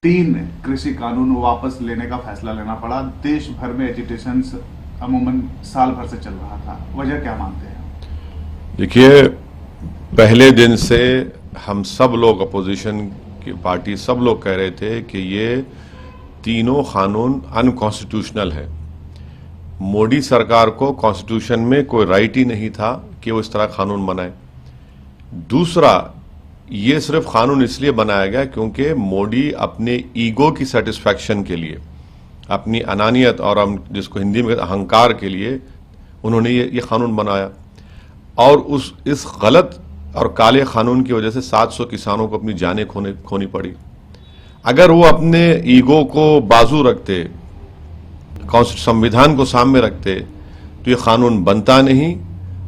3 कृषि कानून वापस लेने का फैसला लेना पड़ा। देश भर में एजिटेशन अमूमन साल भर से चल रहा था, वजह क्या मानते हैं? देखिए, पहले दिन से हम सब लोग, अपोजिशन की पार्टी सब लोग कह रहे थे कि ये तीनों कानून अनकॉन्स्टिट्यूशनल है। मोदी सरकार को कॉन्स्टिट्यूशन में कोई राइट ही नहीं था कि वो इस तरह कानून बनाए। दूसरा, ये सिर्फ कानून इसलिए बनाया गया क्योंकि मोदी अपने ईगो की सेटिस्फैक्शन के लिए, अपनी अनानियत और हम जिसको हिंदी में अहंकार के लिए उन्होंने ये कानून बनाया। और इस गलत और काले कानून की वजह से 700 किसानों को अपनी जानें खोनी पड़ी। अगर वो अपने ईगो को बाजू रखते, संविधान को सामने रखते, तो ये कानून बनता नहीं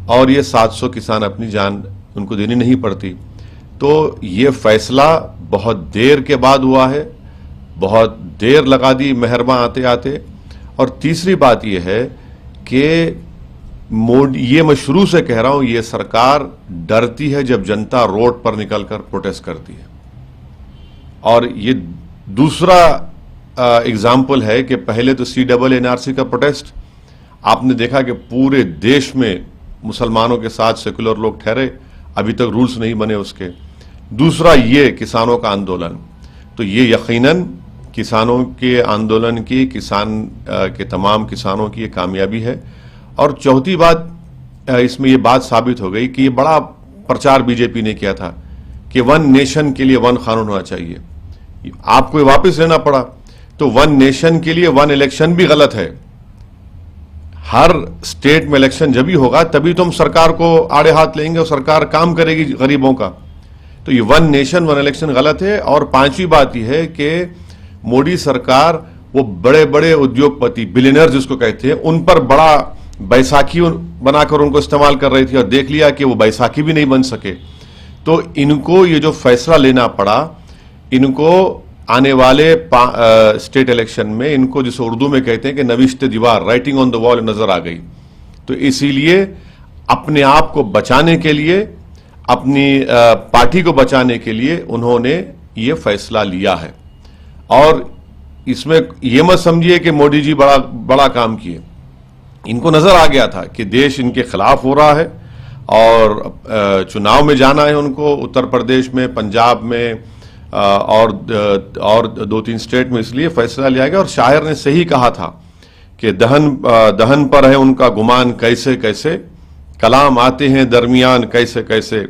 और ये 700 किसान अपनी जान उनको देनी नहीं पड़ती। तो ये फैसला बहुत देर के बाद हुआ है, बहुत देर लगा दी मेहरमा आते आते। और तीसरी बात यह है कि मोदी, ये मैं शुरू से कह रहा हूं, ये सरकार डरती है जब जनता रोड पर निकलकर प्रोटेस्ट करती है। और ये दूसरा एग्जाम्पल है कि पहले तो CAA का प्रोटेस्ट आपने देखा कि पूरे देश में मुसलमानों के साथ सेकुलर लोग ठहरे, अभी तक रूल्स नहीं बने उसके। दूसरा ये किसानों का आंदोलन, तो ये यकीनन किसानों के आंदोलन की, किसान के तमाम किसानों की ये कामयाबी है। और चौथी बात, इसमें ये बात साबित हो गई कि ये बड़ा प्रचार बीजेपी ने किया था कि 1 नेशन के लिए 1 कानून होना चाहिए, आपको वापस लेना पड़ा। तो 1 नेशन के लिए 1 इलेक्शन भी गलत है। हर स्टेट में इलेक्शन जब भी होगा तभी तो हम सरकार को आड़े हाथ लेंगे और सरकार काम करेगी गरीबों का। तो ये 1 नेशन 1 इलेक्शन गलत है। और पांचवी बात यह है कि मोदी सरकार वो बड़े बड़े उद्योगपति, बिलियनर जिसको कहते हैं, उन पर बड़ा बैसाखी बनाकर उनको इस्तेमाल कर रही थी और देख लिया कि वो बैसाखी भी नहीं बन सके। तो इनको ये जो फैसला लेना पड़ा, इनको आने वाले स्टेट इलेक्शन में, इनको जिसे उर्दू में कहते हैं कि नविश्ते दीवार, राइटिंग ऑन द वॉल नजर आ गई। तो इसीलिए अपने आप को बचाने के लिए, अपनी पार्टी को बचाने के लिए उन्होंने ये फैसला लिया है। और इसमें यह मत समझिए कि मोदी जी बड़ा काम किए। इनको नजर आ गया था कि देश इनके खिलाफ हो रहा है और चुनाव में जाना है उनको, उत्तर प्रदेश में, पंजाब में और 2-3 स्टेट में, इसलिए फैसला लिया गया। और शायर ने सही कहा था कि दहन पर है उनका गुमान कैसे कैसे, कलाम आते हैं दरमियान कैसे कैसे,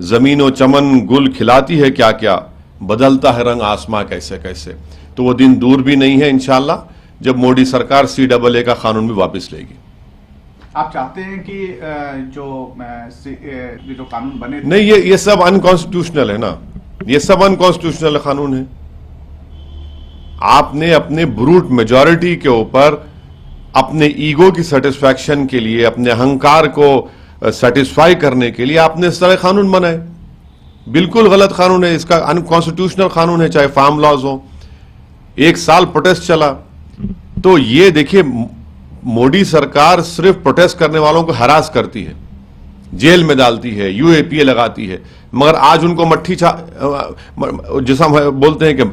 जमीनो चमन गुल खिलाती है क्या क्या, बदलता है रंग आसमां कैसे कैसे। तो वो दिन दूर भी नहीं है इंशाल्लाह जब मोदी सरकार CAA का कानून भी वापस लेगी। आप चाहते हैं कि जो कानून बने थे? नहीं, ये सब अनकॉन्स्टिट्यूशनल है ना, ये सब अनकॉन्स्टिट्यूशनल कानून है। आपने अपने ब्रूट मेजॉरिटी के ऊपर, अपने ईगो की सेटिस्फैक्शन के लिए, अपने अहंकार को सेटिस्फाई करने के लिए आपने इस तरह कानून बनाए। बिल्कुल गलत कानून है, इसका अनकॉन्स्टिट्यूशनल कानून है, चाहे फार्म लॉज हो। 1 साल प्रोटेस्ट चला। तो ये देखिए, मोदी सरकार सिर्फ प्रोटेस्ट करने वालों को हरास करती है, जेल में डालती है, UAPA लगाती है, मगर आज उनको जैसा हम बोलते हैं कि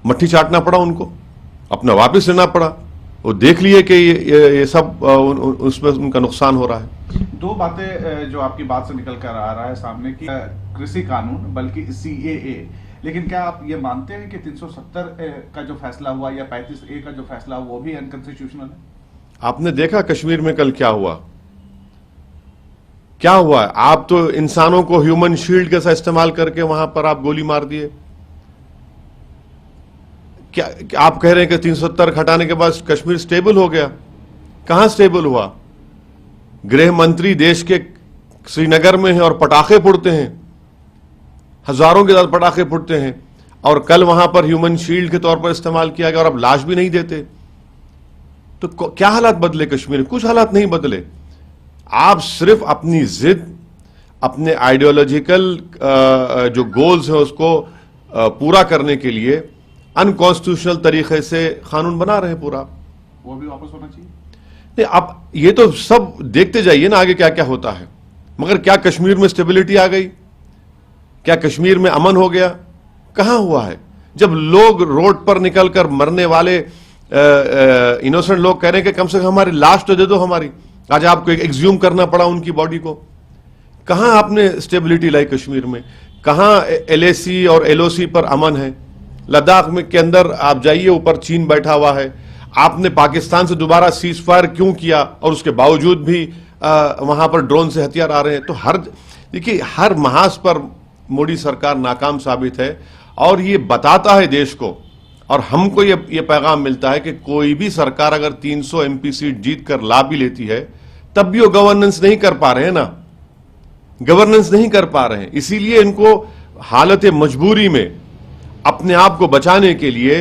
मट्ठी चाटना पड़ा, उनको अपना वापस लेना पड़ा। वो देख लिए कि ये सब उसमें उनका नुकसान हो रहा है। 2 बातें जो आपकी बात से निकल कर आ रहा है सामने की, कृषि कानून बल्कि CAA, लेकिन क्या आप ये मानते हैं कि 370 का जो फैसला हुआ या 35A का जो फैसला हुआ वो भी अनकॉन्स्टिट्यूशनल है? आपने देखा कश्मीर में कल क्या हुआ? क्या हुआ? आप तो इंसानों को ह्यूमन शील्ड के साथ इस्तेमाल करके वहां पर आप गोली मार दिए। क्या आप कह रहे हैं कि 370 हटाने के बाद कश्मीर स्टेबल हो गया? कहां स्टेबल हुआ? गृह मंत्री देश के श्रीनगर में है और पटाखे फुटते हैं, हजारों के साथ पटाखे फुटते हैं, और कल वहां पर ह्यूमन शील्ड के तौर पर इस्तेमाल किया गया और अब लाश भी नहीं देते। तो क्या हालात बदले कश्मीर? कुछ हालात नहीं बदले। आप सिर्फ अपनी जिद, अपने आइडियोलॉजिकल जो गोल्स हैं उसको पूरा करने के लिए अनकॉन्स्टिट्यूशनल तरीके से कानून बना रहे हैं पूरा। वो भी वापस होना चाहिए। नहीं, आप ये तो सब देखते जाइए ना आगे क्या क्या होता है। मगर क्या कश्मीर में स्टेबिलिटी आ गई? क्या कश्मीर में अमन हो गया? कहां हुआ है? जब लोग रोड पर निकलकर मरने वाले इनोसेंट लोग कह रहे हैं कि कम से कम हमारी लाश तो दे दो हमारी, आज आपको एक्सह्यूम करना पड़ा उनकी बॉडी को। कहां आपने स्टेबिलिटी लाई कश्मीर में? कहां LAC और LOC पर अमन है? लद्दाख में के अंदर आप जाइए, ऊपर चीन बैठा हुआ है। आपने पाकिस्तान से दोबारा सीज फायर क्यों किया और उसके बावजूद भी वहां पर ड्रोन से हथियार आ रहे हैं? तो देखिए हर महाज पर मोदी सरकार नाकाम साबित है और ये बताता है देश को, और हमको ये पैगाम मिलता है कि कोई भी सरकार अगर 300 MP सीट जीत कर ला भी लेती है तब भी वो गवर्नेंस नहीं कर पा रहे हैं ना, गवर्नेंस नहीं कर पा रहे हैं। इसीलिए इनको हालत मजबूरी में अपने आप को बचाने के लिए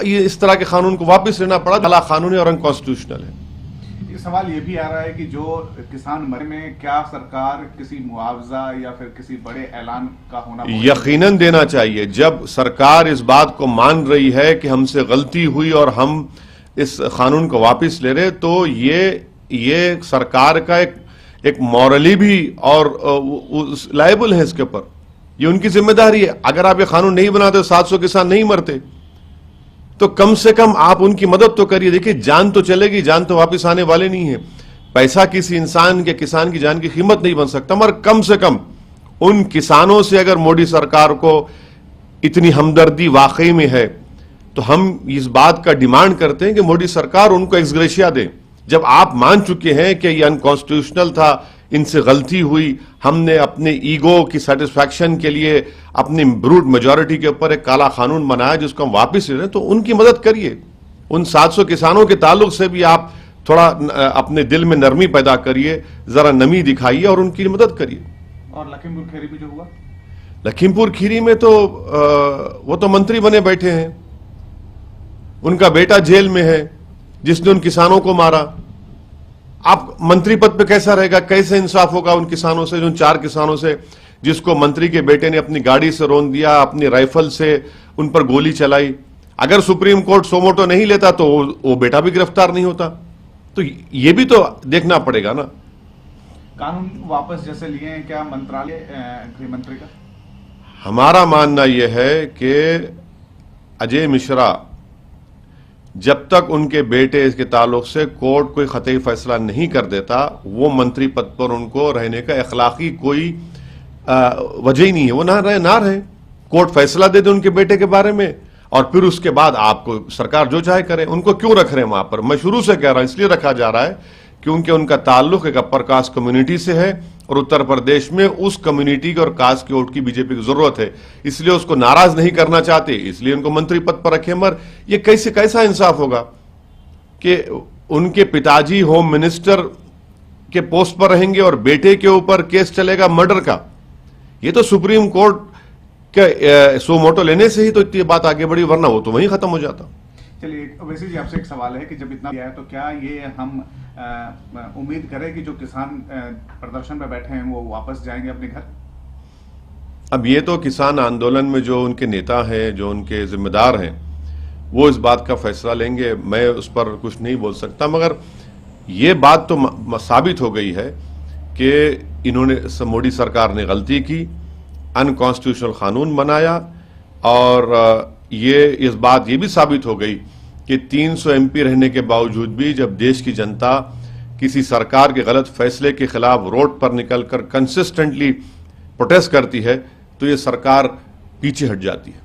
ये इस तरह के कानून को वापस लेना पड़ा। काला कानूनी और अनकॉन्स्टिट्यूशनल है। ये सवाल ये भी आ रहा है कि जो किसान मरे में क्या सरकार किसी मुआवजा या फिर किसी बड़े ऐलान का होना यकीनन देना चाहिए। जब सरकार इस बात को मान रही है कि हमसे गलती हुई और हम इस कानून को वापस ले रहे, तो ये सरकार का एक मॉरली भी और लायबल है इसके ऊपर, ये उनकी जिम्मेदारी है। अगर आप ये कानून नहीं बनाते 700 किसान नहीं मरते, तो कम से कम आप उनकी मदद तो करिए। देखिए जान तो चलेगी, जान तो वापस आने वाले नहीं है। पैसा किसी इंसान के, किसान की जान की कीमत नहीं बन सकता, मगर कम से कम उन किसानों से अगर मोदी सरकार को इतनी हमदर्दी वाकई में है तो हम इस बात का डिमांड करते हैं कि मोदी सरकार उनको एक्सग्रेशिया दे। जब आप मान चुके हैं कि ये अनकॉन्स्टिट्यूशनल था, इनसे गलती हुई, हमने अपने ईगो की सेटिस्फैक्शन के लिए अपनी ब्रूट मेजॉरिटी के ऊपर एक काला कानून बनाया जिसको हम वापस ले रहे हैं, तो उनकी मदद करिए। उन 700 किसानों के ताल्लुक से भी आप थोड़ा अपने दिल में नरमी पैदा करिए, जरा नमी दिखाइए और उनकी मदद करिए। और लखीमपुर खीरी में जो हुआ, लखीमपुर खीरी में तो वो तो मंत्री बने बैठे हैं, उनका बेटा जेल में है जिसने उन किसानों को मारा। आप मंत्री पद पे कैसा रहेगा? कैसे इंसाफ होगा उन किसानों से, जो 4 किसानों से जिसको मंत्री के बेटे ने अपनी गाड़ी से रौंद दिया, अपनी राइफल से उन पर गोली चलाई। अगर सुप्रीम कोर्ट सोमोटो नहीं लेता तो वो बेटा भी गिरफ्तार नहीं होता। तो ये भी तो देखना पड़ेगा ना। कानून वापस जैसे लिए हैं, क्या मंत्रालय गृह मंत्री का? हमारा मानना यह है कि अजय मिश्रा जब तक उनके बेटे इसके ताल्लुक से कोर्ट कोई खतई फैसला नहीं कर देता, वो मंत्री पद पर उनको रहने का अखलाकी कोई वजह ही नहीं है। वो ना रहे, कोर्ट फैसला दे दे उनके बेटे के बारे में और फिर उसके बाद आपको सरकार जो चाहे करे। उनको क्यों रख रहे हैं वहां पर? मैं शुरू से कह रहा हूं इसलिए रखा जा रहा है क्योंकि उनका ताल्लुक एक अपर कास्ट कम्युनिटी से है और उत्तर प्रदेश में उस कम्युनिटी और कास्ट के वोट की बीजेपी की जरूरत है, इसलिए उसको नाराज नहीं करना चाहते, इसलिए उनको मंत्री पद पर रखे। मगर ये कैसा इंसाफ होगा कि उनके पिताजी होम मिनिस्टर के पोस्ट पर रहेंगे और बेटे के ऊपर केस चलेगा मर्डर का? ये तो सुप्रीम कोर्ट के सो मोटो लेने से ही तो इतनी बात आगे बढ़ी, वरना वो तो वहीं खत्म हो जाता। चलिए, वैसे जी आपसे एक सवाल है कि जब इतना किया है तो क्या ये हम उम्मीद करें कि जो किसान प्रदर्शन में बैठे हैं वो वापस जाएंगे अपने घर? अब ये तो किसान आंदोलन में जो उनके नेता हैं, जो उनके जिम्मेदार हैं, वो इस बात का फैसला लेंगे। मैं उस पर कुछ नहीं बोल सकता, मगर ये बात तो साबित हो गई है कि मोदी सरकार ने गलती की, अनकॉन्स्टिट्यूशनल कानून बनाया और इस बात ये भी साबित हो गई कि 300 MP रहने के बावजूद भी जब देश की जनता किसी सरकार के गलत फैसले के खिलाफ रोड पर निकलकर कंसिस्टेंटली प्रोटेस्ट करती है तो ये सरकार पीछे हट जाती है।